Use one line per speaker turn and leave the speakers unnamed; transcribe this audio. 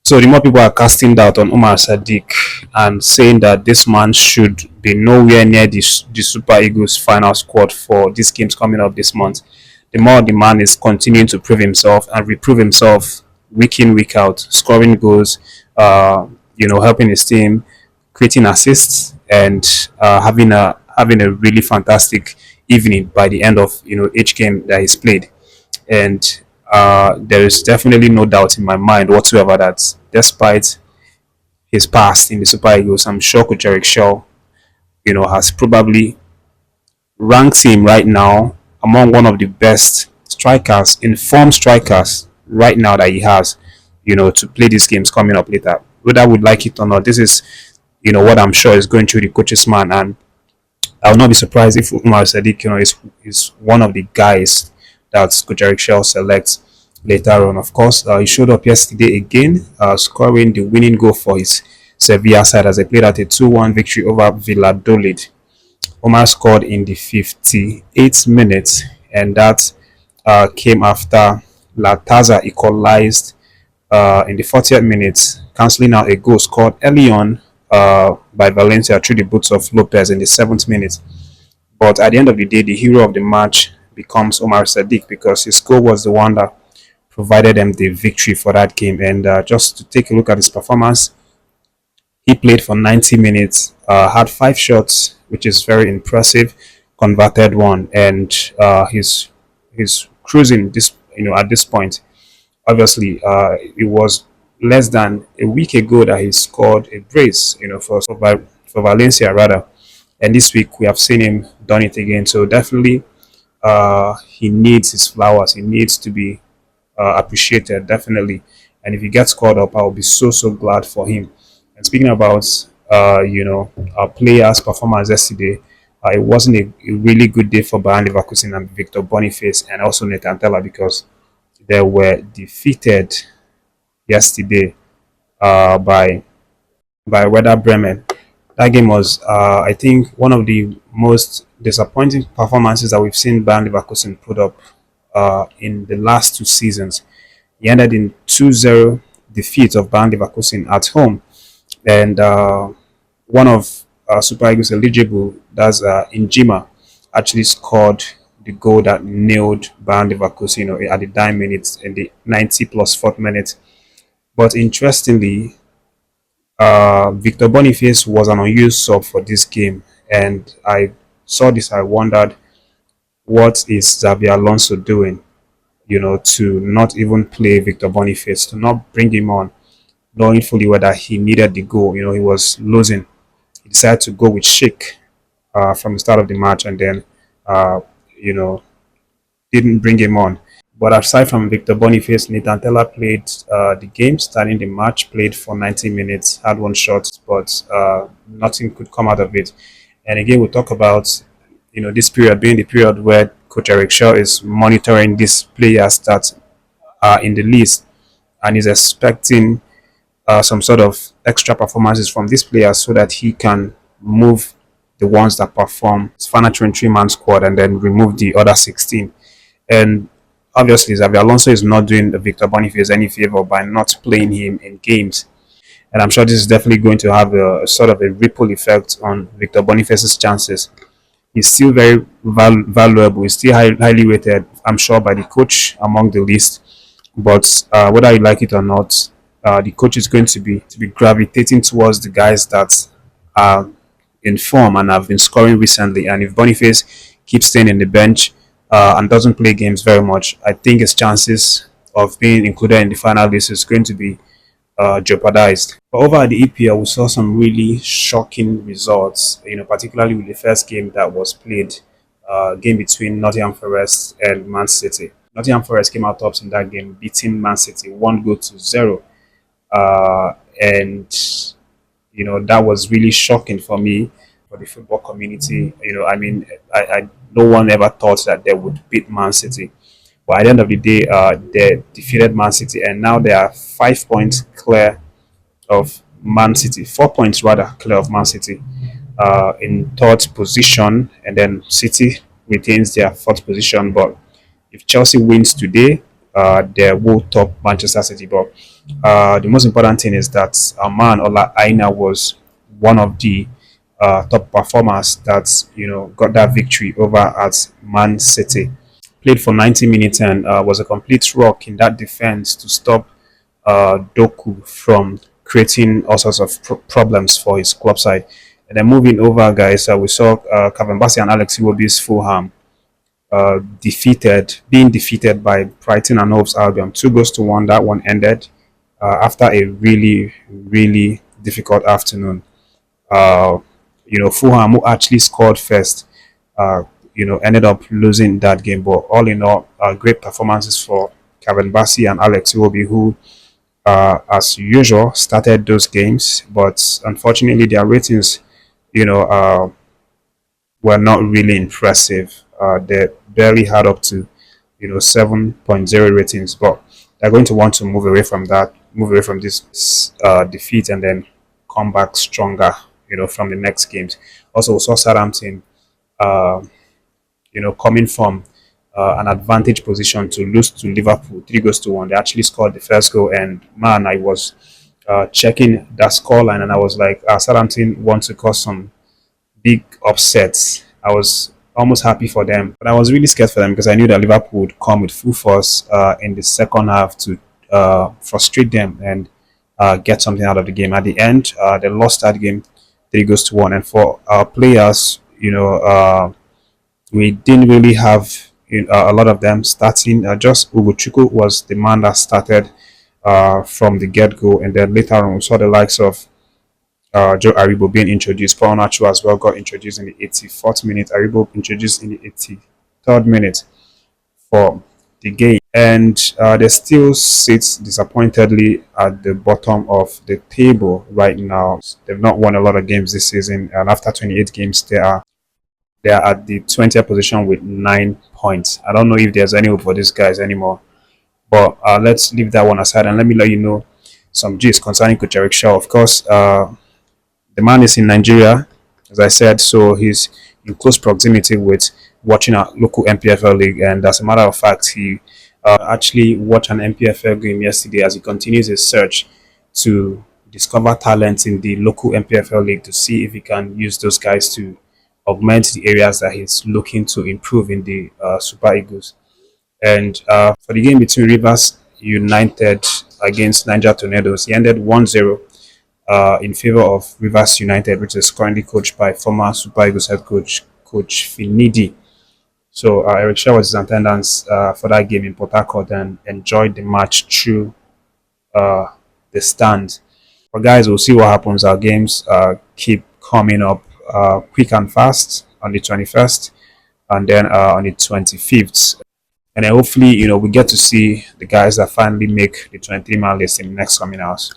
So the more people are casting doubt on Omar Sadiq and saying that this man should be nowhere near the Super Eagles final squad for these games coming up this month, the more the man is continuing to prove himself and reprove himself week in, week out, scoring goals, helping his team, creating assists, and having a really fantastic evening by the end of each game that he's played. And there is definitely no doubt in my mind whatsoever that despite his past in the Super Eagles, I'm sure Coach Chelle, has probably ranked him right now among one of the best strikers, informed strikers right now that he has, to play these games coming up later. Whether I would like it or not, this is, what I'm sure is going through the coach's mind. And I will not be surprised if Umar Sadiq, is one of the guys that Coach Shell selects later on. Of course, he showed up yesterday again, scoring the winning goal for his Sevilla side as they played at a 2-1 victory over Valladolid. Omar scored in the 58th minute, and that came after Lataza equalized in the 40th minute, cancelling out a goal scored early on by Valencia through the boots of Lopez in the 7th minute. But at the end of the day, the hero of the match becomes Omar Sadiq because his goal was the one that provided them the victory for that game. And just to take a look at his performance, he played for 90 minutes, had 5 shots, which is very impressive, converted one, and he's cruising this at this point. Obviously, it was less than a week ago that he scored a brace, for Valencia rather, and this week we have seen him done it again. So definitely, he needs his flowers. He needs to be appreciated definitely. And if he gets called up, I'll be so glad for him. And speaking about our players' performance yesterday, it wasn't a really good day for Bayern Leverkusen and Victor Boniface and also Npfl because they were defeated yesterday by Werder Bremen. That game was, I think, one of the most disappointing performances that we've seen Bayern Leverkusen put up in the last 2 seasons. He ended in 2-0 defeat of Bayern Leverkusen at home, and one of Super Eagles eligible, that's Njima, actually scored the goal that nailed Bayern Leverkusen at the dying minutes in the 90 plus 4th minute. But interestingly, Victor Boniface was an unused sub for this game, and I saw this. I wondered, what is Xabi Alonso doing? To not even play Victor Boniface, to not bring him on, knowing fully whether he needed the goal. He was losing. He decided to go with Sheikh from the start of the match, and then didn't bring him on. But aside from Victor Boniface, Nathan Tella played the game, starting the match, played for 90 minutes, had 1 shot, but nothing could come out of it. And again, we'll talk about this period being the period where Coach Eric Shaw is monitoring these players that are in the list and is expecting some sort of extra performances from these players so that he can move the ones that perform his final 23-man squad and then remove the other 16. And obviously, Xabi Alonso is not doing Victor Boniface any favor by not playing him in games. And I'm sure this is definitely going to have a sort of a ripple effect on Victor Boniface's chances. He's still very valuable. He's still highly rated, I'm sure, by the coach among the list. But whether you like it or not, the coach is going to be gravitating towards the guys that are in form and have been scoring recently. And if Boniface keeps staying in the bench and doesn't play games very much, I think his chances of being included in the final list is going to be jeopardized. But over at the EPL, we saw some really shocking results, particularly with the first game that was played, game between Nottingham Forest and Man City. Nottingham Forest came out tops in that game, beating Man City 1-0. And that was really shocking for me, for the football community. I no one ever thought that they would beat Man City. But at the end of the day, they defeated Man City, and now they are 5 points clear of Man City, 4 points rather clear of Man City, in third position, and then City retains their fourth position. But if Chelsea wins today, they will top Manchester City. But the most important thing is that our man Ola Aina was one of the top performers that got that victory over at Man City. Played for 90 minutes and was a complete rock in that defense to stop Doku from creating all sorts of problems for his club side. And then moving over, guys, we saw Kevin Bassey and Alex Iwobi's Fulham being defeated by Brighton and Hove Albion. 2-1. That one ended after a really, really difficult afternoon. Fulham, who actually scored first, ended up losing that game. But all in all, great performances for Kevin Bassey and Alex Iwobi, who, as usual, started those games. But unfortunately, their ratings, were not really impressive. They barely had up to 7.0 ratings, but they're going to want to move away from this defeat, and then come back stronger from the next games. Also, we saw Southampton coming from an advantage position to lose to Liverpool 3-1. They actually scored the first goal, and man, I was checking that scoreline, and I was like, Southampton want to cause some big upsets. I was almost happy for them, but I was really scared for them because I knew that Liverpool would come with full force in the second half to frustrate them and get something out of the game. At the end, they lost that game 3-1, and for our players, we didn't really have a lot of them starting. Just Ugochukwu was the man that started from the get-go, and then later on we saw the likes of Joe Aribo being introduced. Paul Nacho as well got introduced in the 84th minute. Aribo introduced in the 83rd minute for the game. And they still sit disappointedly at the bottom of the table right now. They've not won a lot of games this season, and after 28 games, they are at the 20th position with 9 points. I don't know if there's any hope for these guys anymore. But let's leave that one aside, and let me let you know some gist concerning Coach Eric Shaw. Of course, the man is in Nigeria, as I said, so he's in close proximity with watching a local Npfl league. And as a matter of fact, he actually watched an Npfl game yesterday as he continues his search to discover talent in the local Npfl league to see if he can use those guys to augment the areas that he's looking to improve in the Super Eagles. And for the game between Rivers United against Niger Tornadoes, he ended 1-0 in favor of Rivers United, which is currently coached by former Super Eagles head coach Finidi. So Eric Shaw was in attendance for that game in Port Harcourt and enjoyed the match through the stand. But guys, we'll see what happens. Our games keep coming up quick and fast on the 21st and then on the 25th. And then hopefully, we get to see the guys that finally make the 23-man list in the next coming hours.